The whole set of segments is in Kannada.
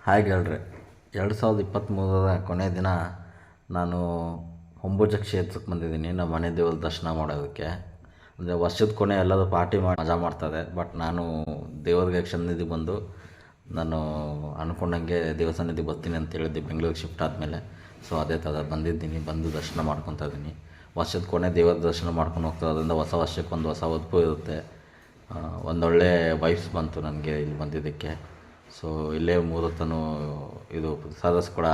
ಹಾಯ್ ಗೆಳ್ರೆ, 2023ರ ಕೊನೆಯ ದಿನ ನಾನು ಹೊಂಬುಜ ಕ್ಷೇತ್ರಕ್ಕೆ ಬಂದಿದ್ದೀನಿ ನಮ್ಮ ಮನೆ ದೇವ್ರ ದರ್ಶನ ಮಾಡೋದಕ್ಕೆ. ಅಂದರೆ ವರ್ಷದ ಕೊನೆ ಎಲ್ಲರೂ ಪಾರ್ಟಿ ಮಾಡಿ ಮಜಾ ಮಾಡ್ತಾರೆ. ಬಟ್ ನಾನು ದೇವ್ರಿಗೆ ಸನ್ನಿಧಿಗೆ ಬಂದು ನಾನು ಅಂದ್ಕೊಂಡಂಗೆ ದೇವ್ರ ಸನ್ನಿಧಿಗೆ ಬರ್ತೀನಿ ಅಂತ ಹೇಳಿದ್ದೆ ಬೆಂಗಳೂರಿಗೆ ಶಿಫ್ಟ್ ಆದಮೇಲೆ. ಸೊ ಅದೇ ಥರ ಬಂದಿದ್ದೀನಿ, ಬಂದು ದರ್ಶನ ಮಾಡ್ಕೊತಾ ಇದ್ದೀನಿ. ವರ್ಷದ ಕೊನೆ ದೇವರ ದರ್ಶನ ಮಾಡ್ಕೊಂಡು ಹೋಗ್ತಾರೋದ್ರಿಂದ ಹೊಸ ವರ್ಷಕ್ಕೆ ಒಂದು ಹೊಸ ಒದ್ಪು ಇರುತ್ತೆ. ಒಂದೊಳ್ಳೆ ವೈಬ್ಸ್ ಬಂತು ನನಗೆ ಇಲ್ಲಿ ಬಂದಿದ್ದಕ್ಕೆ. ಸೊ ಇಲ್ಲೇ ಮೂರೊತ್ತನೂ ಇದು ಪ್ರಸಾದ ಕೂಡ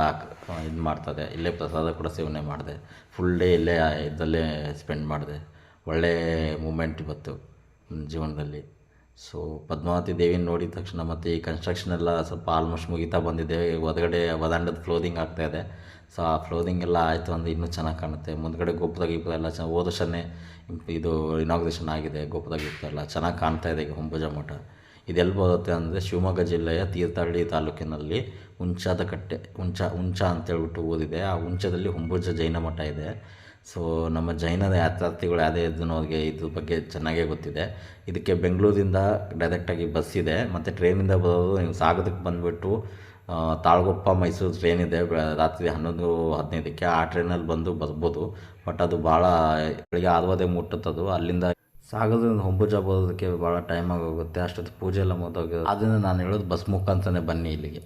ಇದು ಮಾಡ್ತದೆ. ಇಲ್ಲೇ ಪ್ರಸಾದ ಕೂಡ ಸೇವನೆ ಮಾಡಿದೆ. ಫುಲ್ ಡೇ ಇಲ್ಲೇ ಇದರಲ್ಲೇ ಸ್ಪೆಂಡ್ ಮಾಡಿದೆ. ಒಳ್ಳೆಯ ಮೂಮೆಂಟ್ ಇವತ್ತು ನನ್ನ ಜೀವನದಲ್ಲಿ. ಸೊ ಪದ್ಮಾವತಿ ದೇವಿನ ನೋಡಿದ ತಕ್ಷಣ ಮತ್ತು ಈ ಕನ್ಸ್ಟ್ರಕ್ಷನ್ ಎಲ್ಲ ಸ್ವಲ್ಪ ಆಲ್ಮೋಸ್ಟ್ ಮುಗಿತಾ ಬಂದಿದೆ. ಹೊರಗಡೆ ವದಾಂಡದ ಫ್ಲೋರಿಂಗ್ ಆಗ್ತಾಯಿದೆ. ಸೊ ಆ ಫ್ಲೋರಿಂಗ್ ಎಲ್ಲ ಆಯಿತು ಅಂದರೆ ಇನ್ನೂ ಚೆನ್ನಾಗಿ ಕಾಣುತ್ತೆ. ಮುಂದ್ಗಡೆ ಗೋಪುರ ಗೀಪುರ ಎಲ್ಲ ಚೆನ್ನಾಗಿ ಹೋದ ವರ್ಷನೇ ಇದು ಇನಾಗ್ರೇಷನ್ ಆಗಿದೆ. ಗೋಪುರ ಗೀಪುರ ಎಲ್ಲ ಚೆನ್ನಾಗಿ ಕಾಣ್ತಾ ಇದೆ ಈಗ ಹೊಂಬುಜ ಮಠ. ಇದೆಲ್ಲಿ ಬರುತ್ತೆ ಅಂದರೆ ಶಿವಮೊಗ್ಗ ಜಿಲ್ಲೆಯ ತೀರ್ಥಹಳ್ಳಿ ತಾಲೂಕಿನಲ್ಲಿ ಹುಂಚಾದಕಟ್ಟೆ ಹುಂಚ ಅಂತೇಳ್ಬಿಟ್ಟು ಊರಿದೆ. ಆ ಹುಂಚದಲ್ಲಿ ಹೊಂಬುಜ ಜೈನ ಮಠ ಇದೆ. ಸೊ ನಮ್ಮ ಜೈನದ ಯಾತ್ರಾರ್ಥಿಗಳು ಯಾವುದೇ ಇದ್ದನೋ ಅವ್ರಿಗೆ ಇದ್ರ ಬಗ್ಗೆ ಚೆನ್ನಾಗೇ ಗೊತ್ತಿದೆ. ಇದಕ್ಕೆ ಬೆಂಗಳೂರಿಂದ ಡೈರೆಕ್ಟಾಗಿ ಬಸ್ ಇದೆ, ಮತ್ತು ಟ್ರೈನಿಂದ ಬರೋದು ನೀವು ಸಾಗರಕ್ಕೆ ಬಂದುಬಿಟ್ಟು ತಾಳಗೊಪ್ಪ ಮೈಸೂರು ಟ್ರೈನ್ ಇದೆ ರಾತ್ರಿ 11:15ಕ್ಕೆ. ಆ ಟ್ರೈನಲ್ಲಿ ಬಂದು ಬರ್ಬೋದು. ಬಟ್ ಅದು ಭಾಳ ಬೆಳಿಗ್ಗೆ 6 ಮುಟ್ಟುತ್ತದು. ಅಲ್ಲಿಂದ ಸಾಗರದಿಂದ ಹೊಂಬುಜ ಬರೋದಕ್ಕೆ ಭಾಳ ಟೈಮ್ ಆಗೋಗುತ್ತೆ. ಅಷ್ಟೊತ್ತು ಪೂಜೆ ಎಲ್ಲ ಮುಗಿದೋಗಿ ಆದ್ದರಿಂದ ನಾನು ಹೇಳೋದು ಬಸ್ ಮುಖಾಂತರನೇ ಬನ್ನಿ ಇಲ್ಲಿಗೆ.